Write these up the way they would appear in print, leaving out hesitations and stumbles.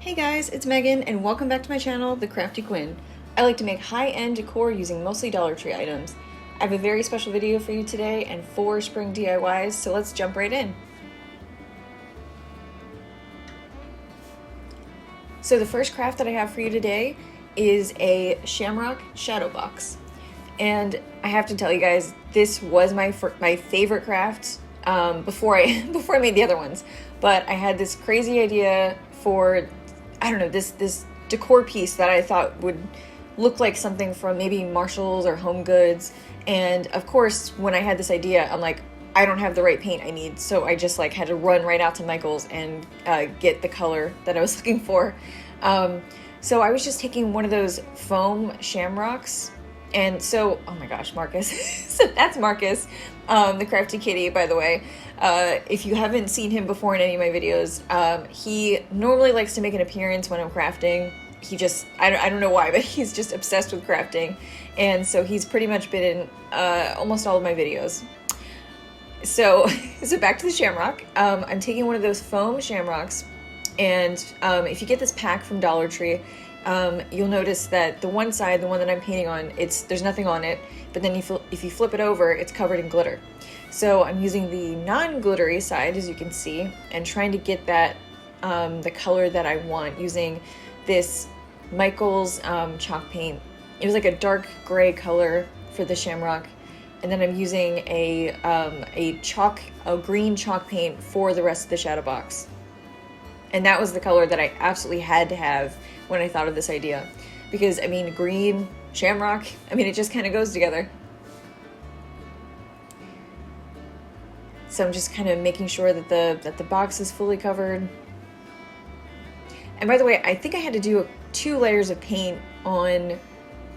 Hey guys, it's Megan and welcome back to my channel, The Crafty Quinn. I like to make high-end decor using mostly Dollar Tree items. I have a very special video for you today and 4 spring DIYs, so let's jump right in. So the first craft that I have for you today is a Shamrock shadow box. And I have to tell you guys, this was my favorite craft before I made the other ones. But I had this crazy idea for, I don't know, this decor piece that I thought would look like something from maybe Marshall's or Home Goods. And of course, when I had this idea, I'm like, I don't have the right paint I need. So I just like had to run right out to Michael's and get the color that I was looking for. So I was just taking one of those foam shamrocks. And so, oh my gosh, Marcus. So that's Marcus, the crafty kitty, by the way. If you haven't seen him before in any of my videos, he normally likes to make an appearance when I'm crafting. He just, I don't know why, but he's just obsessed with crafting. And so he's pretty much been in almost all of my videos. So back to the shamrock. I'm taking one of those foam shamrocks. And if you get this pack from Dollar Tree, you'll notice that the one side, the one that I'm painting on, there's nothing on it, but then if you flip it over, it's covered in glitter. So I'm using the non-glittery side, as you can see, and trying to get that the color that I want using this Michael's chalk paint. It was like a dark gray color for the shamrock, and then I'm using a green chalk paint for the rest of the shadow box. And that was the color that I absolutely had to have when I thought of this idea. Because, I mean, green, shamrock, I mean, it just kind of goes together. So I'm just kind of making sure that the box is fully covered. And by the way, I think I had to do 2 layers of paint on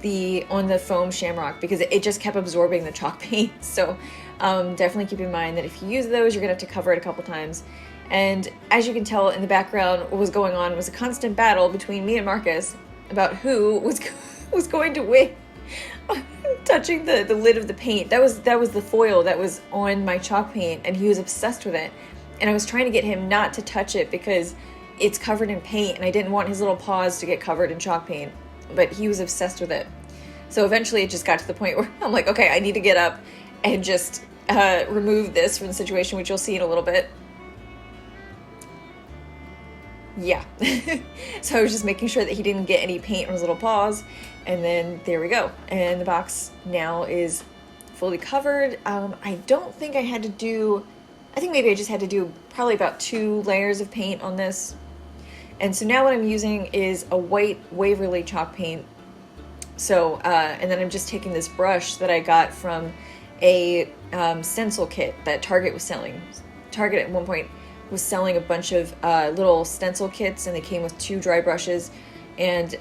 the foam shamrock because it just kept absorbing the chalk paint. So definitely keep in mind that if you use those, you're gonna have to cover it a couple times. And as you can tell in the background, what was going on was a constant battle between me and Marcus about who was going to win touching the lid of the paint. That was the foil that was on my chalk paint, and he was obsessed with it. And I was trying to get him not to touch it because it's covered in paint, and I didn't want his little paws to get covered in chalk paint. But he was obsessed with it. So eventually it just got to the point where I'm like, okay, I need to get up and just remove this from the situation, which you'll see in a little bit. Yeah. So I was just making sure that he didn't get any paint on his little paws, and then there we go. And the box now is fully covered. I don't think I had to do, I think maybe I just had to do probably about 2 layers of paint on this. And so now what I'm using is a white Waverly chalk paint. So, and then I'm just taking this brush that I got from a stencil kit that Target was selling. Target at one point was selling a bunch of little stencil kits, and they came with 2 dry brushes. And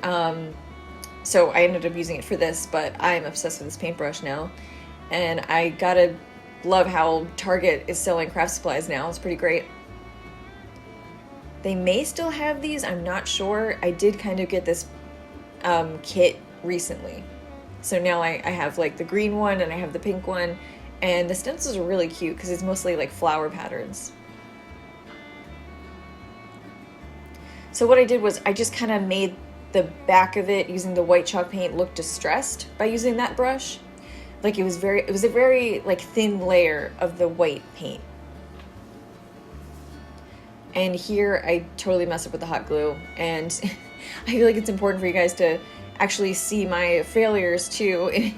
so I ended up using it for this, but I'm obsessed with this paintbrush now. And I gotta love how Target is selling craft supplies now. It's pretty great. They may still have these, I'm not sure. I did kind of get this kit recently. So now I have like the green one and I have the pink one. And the stencils are really cute because it's mostly like flower patterns. So what I did was I just kind of made the back of it using the white chalk paint look distressed by using that brush. Like it was a very like thin layer of the white paint. And here I totally messed up with the hot glue, and I feel like it's important for you guys to actually see my failures too.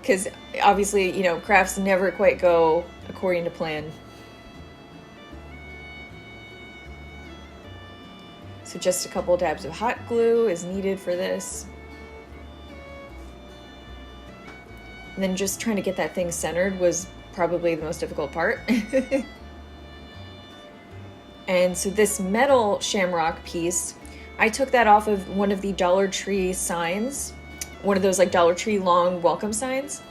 Because obviously, you know, crafts never quite go according to plan. So just a couple dabs of hot glue is needed for this. And then just trying to get that thing centered was probably the most difficult part. And so this metal shamrock piece, I took that off of one of the Dollar Tree signs, one of those like Dollar Tree long welcome signs.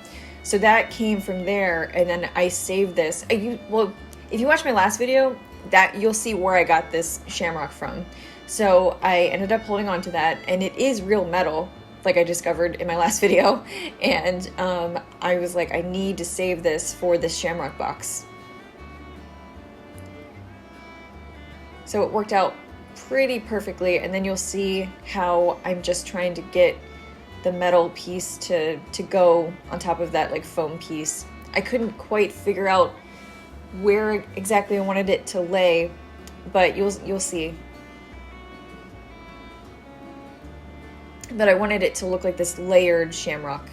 So that came from there, and then I saved this. Well, if you watch my last video, that you'll see where I got this shamrock from. So I ended up holding on to that, and it is real metal, like I discovered in my last video. And I was like, I need to save this for this shamrock box. So it worked out pretty perfectly, and then you'll see how I'm just trying to get the metal piece to go on top of that like foam piece. I couldn't quite figure out where exactly I wanted it to lay, but you'll see. But I wanted it to look like this layered shamrock.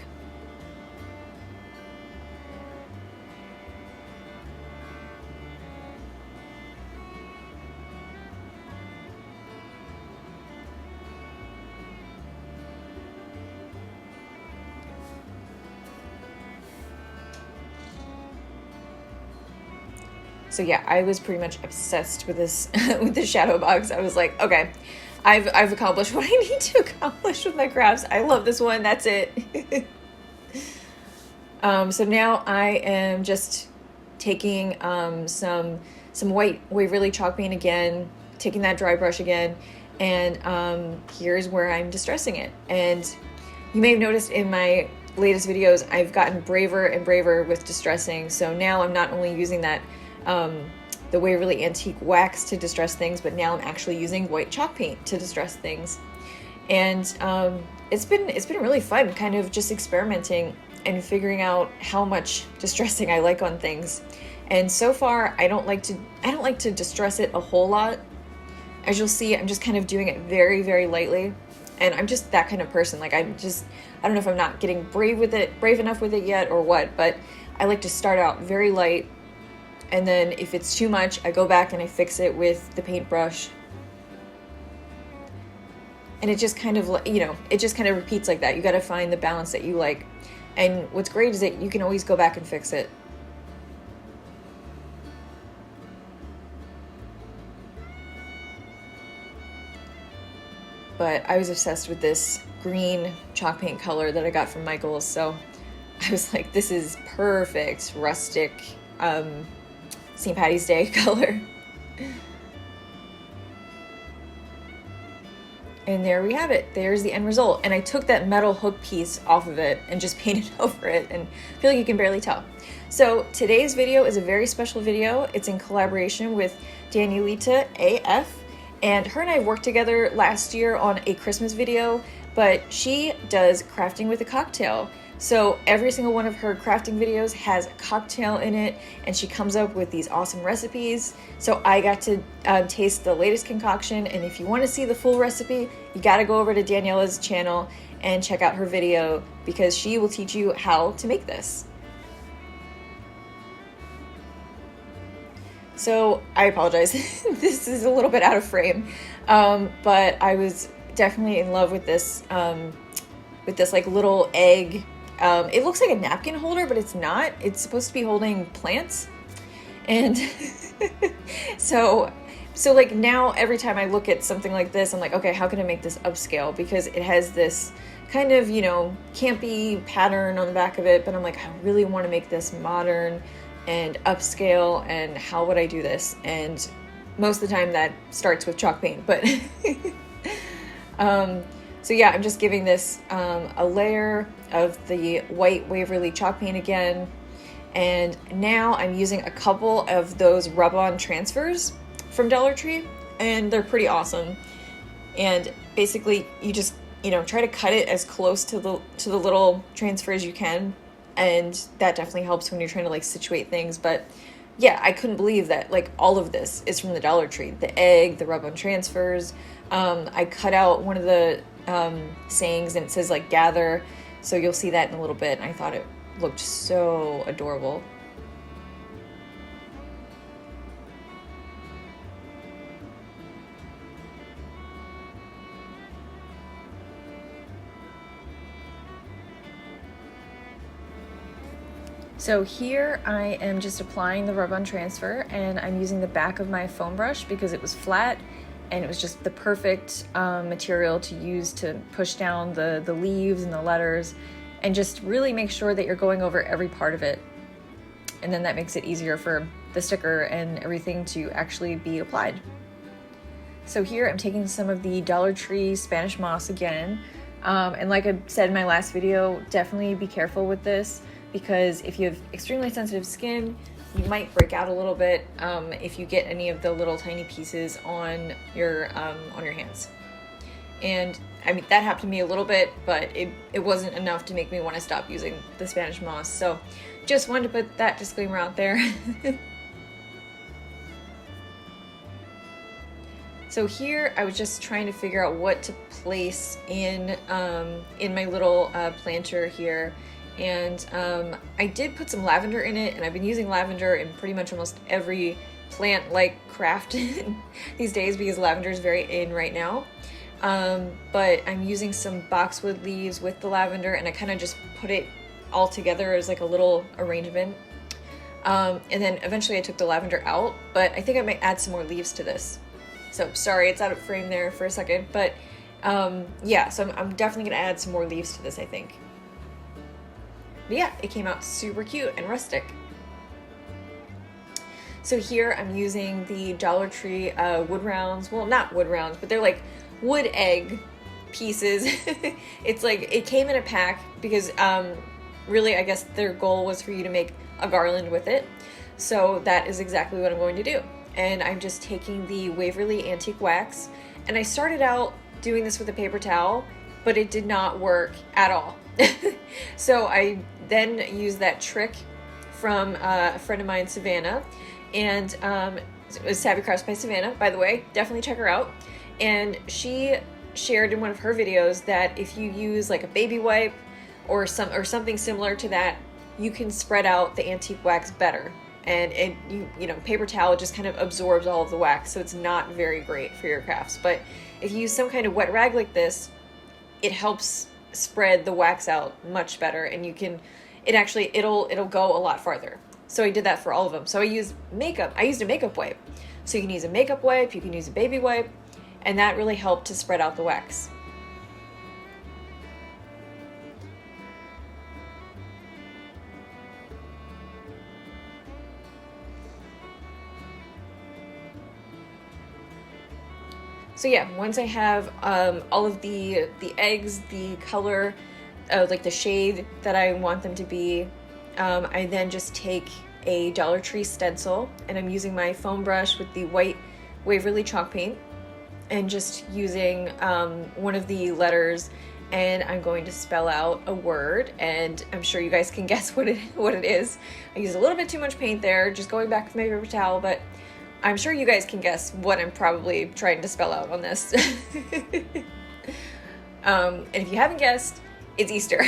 So yeah, I was pretty much obsessed with this with the shadow box. I was like, okay, I've accomplished what I need to accomplish with my crafts. I love this one. That's it. So now I am just taking some white Waverly chalk paint again, taking that dry brush again, and here's where I'm distressing it. And you may have noticed in my latest videos, I've gotten braver and braver with distressing. So now I'm not only using that the Waverly Antique wax to distress things, but now I'm actually using white chalk paint to distress things. And it's been really fun, kind of just experimenting and figuring out how much distressing I like on things. And so far, I don't like to distress it a whole lot. As you'll see, I'm just kind of doing it very, very lightly. And I'm just that kind of person. Like I don't know if I'm not getting brave enough with it yet or what, but I like to start out very light. And then if it's too much, I go back and I fix it with the paintbrush. And it just kind of, it just kind of repeats like that. You got to find the balance that you like. And what's great is that you can always go back and fix it. But I was obsessed with this green chalk paint color that I got from Michael's. So I was like, this is perfect, rustic, St. Patty's Day color. And there we have it. There's the end result. And I took that metal hook piece off of it and just painted over it, and I feel like you can barely tell. So today's video is a very special video. It's in collaboration with Danielita AF, and her and I worked together last year on a Christmas video, but she does crafting with a cocktail. So every single one of her crafting videos has a cocktail in it, and she comes up with these awesome recipes. So I got to taste the latest concoction, and if you want to see the full recipe, you got to go over to Daniela's channel and check out her video, because she will teach you how to make this. So I apologize, this is a little bit out of frame, but I was definitely in love with this like little egg. It looks like a napkin holder, but it's not. It's supposed to be holding plants. And so like now every time I look at something like this, I'm like, okay, how can I make this upscale? Because it has this kind of, campy pattern on the back of it, but I'm like, I really want to make this modern and upscale, and how would I do this? And most of the time that starts with chalk paint, but so yeah, I'm just giving this a layer of the white Waverly chalk paint again. And now I'm using a couple of those rub-on transfers from Dollar Tree, and they're pretty awesome. And basically you just, try to cut it as close to the little transfer as you can. And that definitely helps when you're trying to like situate things. But yeah, I couldn't believe that like all of this is from the Dollar Tree. The egg, the rub-on transfers. I cut out one of the sayings, and it says like gather, so you'll see that in a little bit, and I thought it looked so adorable. So here I am just applying the rub-on transfer, and I'm using the back of my foam brush because it was flat and it was just the perfect material to use to push down the leaves and the letters, and just really make sure that you're going over every part of it. And then that makes it easier for the sticker and everything to actually be applied. So here I'm taking some of the Dollar Tree Spanish moss again. And like I said in my last video, definitely be careful with this, because if you have extremely sensitive skin, you might break out a little bit if you get any of the little tiny pieces on your hands. And I mean, that happened to me a little bit, but it wasn't enough to make me want to stop using the Spanish moss. So just wanted to put that disclaimer out there. So here I was just trying to figure out what to place in my little planter here. And I did put some lavender in it, and I've been using lavender in pretty much almost every plant-like craft these days because lavender is very in right now. But I'm using some boxwood leaves with the lavender, and I kind of just put it all together as like a little arrangement. And then eventually I took the lavender out, but I think I might add some more leaves to this. So sorry, it's out of frame there for a second, but yeah, so I'm definitely gonna add some more leaves to this, I think. But yeah, it came out super cute and rustic. So here I'm using the Dollar Tree wood rounds. Well, not wood rounds, but they're like wood egg pieces. It's like, it came in a pack because really, I guess their goal was for you to make a garland with it. So that is exactly what I'm going to do. And I'm just taking the Waverly Antique Wax, and I started out doing this with a paper towel, but it did not work at all. So I then used that trick from a friend of mine, Savannah, and it was Savvy Crafts by Savannah, by the way, definitely check her out. And she shared in one of her videos that if you use like a baby wipe or something similar to that, you can spread out the antique wax better. And you know, paper towel just kind of absorbs all of the wax, so it's not very great for your crafts. But if you use some kind of wet rag like this, it helps spread the wax out much better, and it'll go a lot farther. So I did that for all of them. So I used a makeup wipe. So you can use a makeup wipe, you can use a baby wipe, and that really helped to spread out the wax. So yeah, once I have all of the eggs, the color, like the shade that I want them to be, I then just take a Dollar Tree stencil, and I'm using my foam brush with the white Waverly chalk paint, and just using one of the letters, and I'm going to spell out a word, and I'm sure you guys can guess what it is. I used a little bit too much paint there, just going back with my paper towel, but I'm sure you guys can guess what I'm probably trying to spell out on this. And if you haven't guessed, it's Easter.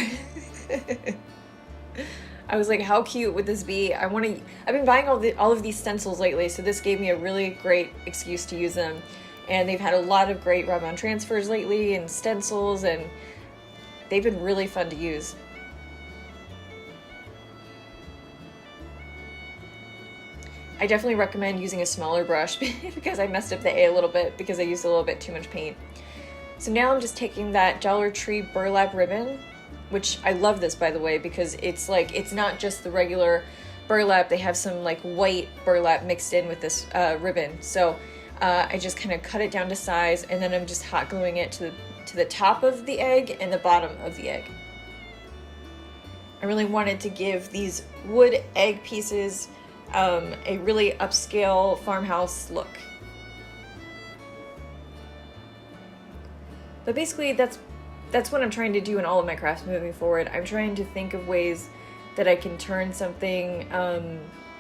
I was like, how cute would this be? I've been buying all of these stencils lately, so this gave me a really great excuse to use them. And they've had a lot of great rub-on transfers lately and stencils, and they've been really fun to use. I definitely recommend using a smaller brush because I messed up the A a little bit because I used a little bit too much paint. So now I'm just taking that Dollar Tree burlap ribbon, which I love this, by the way, because it's like, it's not just the regular burlap. They have some like white burlap mixed in with this ribbon. So I just kind of cut it down to size, and then I'm just hot gluing it to the top of the egg and the bottom of the egg. I really wanted to give these wood egg pieces a really upscale farmhouse look. But basically that's what I'm trying to do in all of my crafts moving forward. I'm trying to think of ways that I can turn something,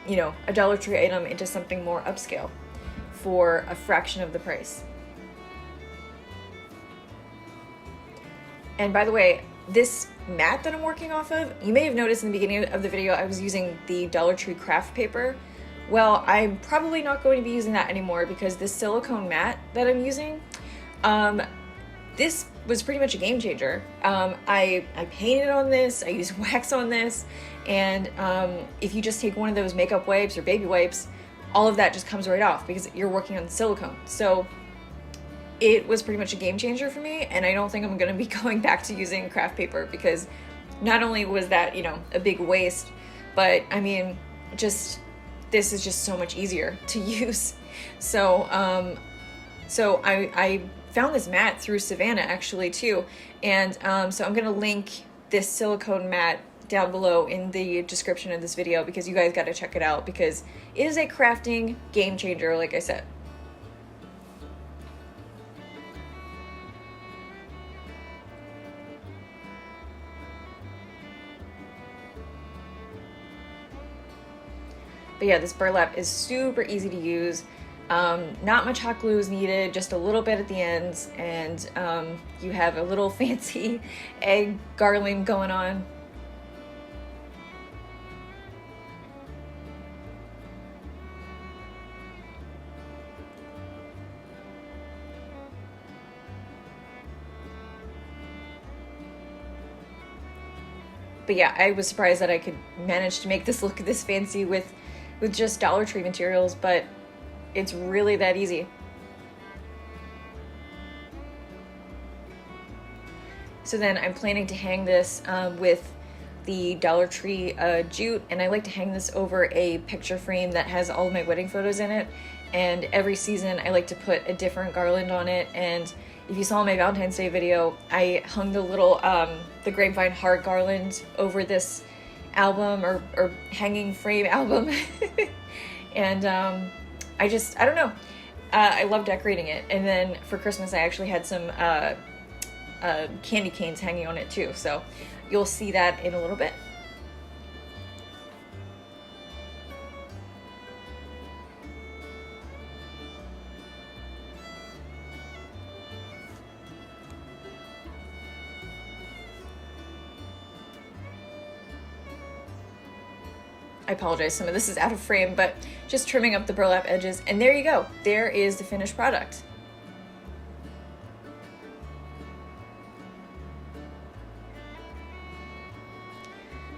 you know, a Dollar Tree item into something more upscale for a fraction of the price. And by the way, this mat that I'm working off of, you may have noticed in the beginning of the video I was using the Dollar Tree craft paper. Well, I'm probably not going to be using that anymore because this silicone mat that I'm using, this was pretty much a game changer. I painted on this, I used wax on this, and if you just take one of those makeup wipes or baby wipes, all of that just comes right off because you're working on silicone. So it was pretty much a game changer for me, and I don't think I'm going to be going back to using craft paper because not only was that, you know, a big waste, but I mean, just this is just so much easier to use. So I found this mat through Savannah actually too, and so I'm going to link this silicone mat down below in the description of this video because you guys got to check it out because it is a crafting game changer, like I said. But yeah, this burlap is super easy to use. Not much hot glue is needed, just a little bit at the ends, and you have a little fancy egg garland going on. But yeah, I was surprised that I could manage to make this look this fancy with just Dollar Tree materials, but it's really that easy. So then I'm planning to hang this with the Dollar Tree jute, and I like to hang this over a picture frame that has all of my wedding photos in it. And every season I like to put a different garland on it. And if you saw my Valentine's Day video, I hung the little the grapevine heart garland over this album or hanging frame album. And I don't know, I love decorating it. And then for Christmas I actually had some candy canes hanging on it too, so you'll see that in a little bit. I apologize, some of this is out of frame, but just trimming up the burlap edges, and there you go. There is the finished product.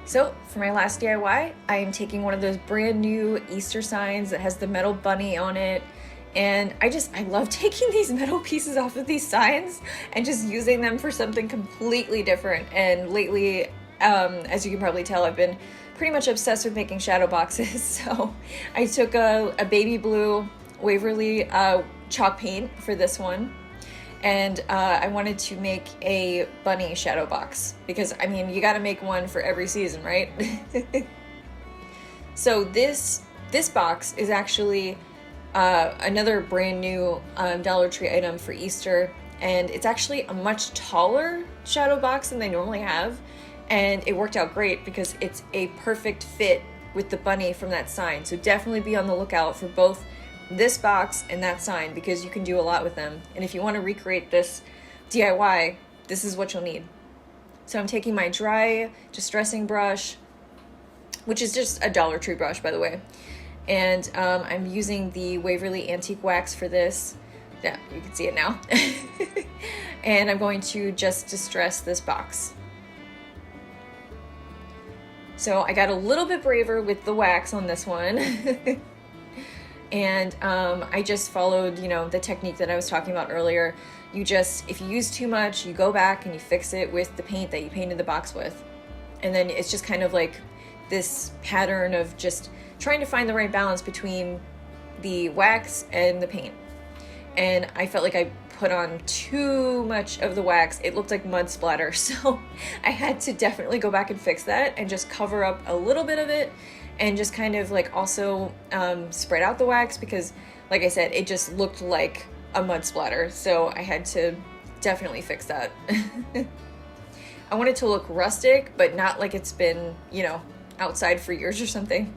So for my last DIY, I am taking one of those brand new Easter signs that has the metal bunny on it. And I love taking these metal pieces off of these signs and just using them for something completely different. And lately, as you can probably tell, I've been pretty much obsessed with making shadow boxes. So I took a baby blue Waverly chalk paint for this one, and I wanted to make a bunny shadow box because, I mean, you got to make one for every season, right? So this box is actually another brand new Dollar Tree item for Easter, and it's actually a much taller shadow box than they normally have. And it worked out great because it's a perfect fit with the bunny from that sign. So definitely be on the lookout for both this box and that sign because you can do a lot with them. And if you want to recreate this DIY, this is what you'll need. So I'm taking my dry distressing brush, which is just a Dollar Tree brush, by the way. And I'm using the Waverly Antique Wax for this. Yeah, you can see it now. And I'm going to just distress this box. So I got a little bit braver with the wax on this one. And I just followed, the technique that I was talking about earlier. If you use too much, you go back and you fix it with the paint that you painted the box with. And then it's just kind of like this pattern of just trying to find the right balance between the wax and the paint. And I felt like I put on too much of the wax. It looked like mud splatter, so I had to definitely go back and fix that and just cover up a little bit of it and just kind of like also spread out the wax because, like I said, it just looked like a mud splatter, so I had to definitely fix that. I want it to look rustic, but not like it's been, outside for years or something.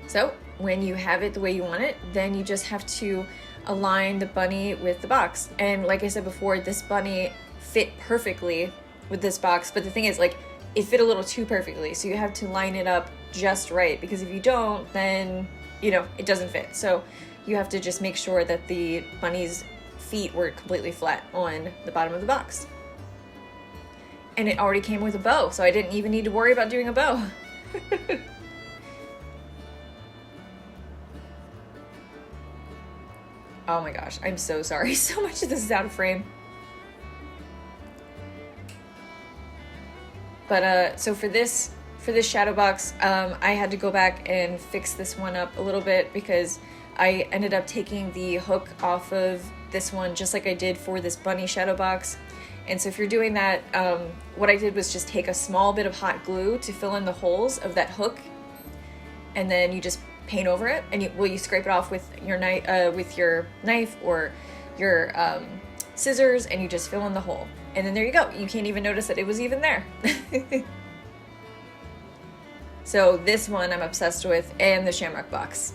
So when you have it the way you want it, then you just have to align the bunny with the box. And like I said before, this bunny fit perfectly with this box, but the thing is, like, it fit a little too perfectly, so you have to line it up just right, because if you don't, then, it doesn't fit. So you have to just make sure that the bunny's feet were completely flat on the bottom of the box. And it already came with a bow, so I didn't even need to worry about doing a bow. Oh my gosh, I'm so sorry. So much of this is out of frame. But so for this shadow box, I had to go back and fix this one up a little bit because I ended up taking the hook off of this one just like I did for this bunny shadow box. And so if you're doing that, what I did was just take a small bit of hot glue to fill in the holes of that hook, and then you just paint over it, and you scrape it off with your knife or your scissors, and you just fill in the hole, and then there you go. You can't even notice that it was even there. So this one I'm obsessed with, and the Shamrock box.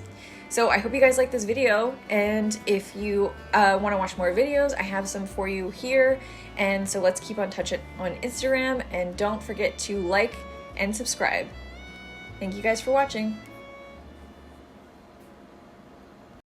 So I hope you guys like this video, and if you want to watch more videos, I have some for you here. And so let's keep on touch it on Instagram, and don't forget to like and subscribe. Thank you guys for watching.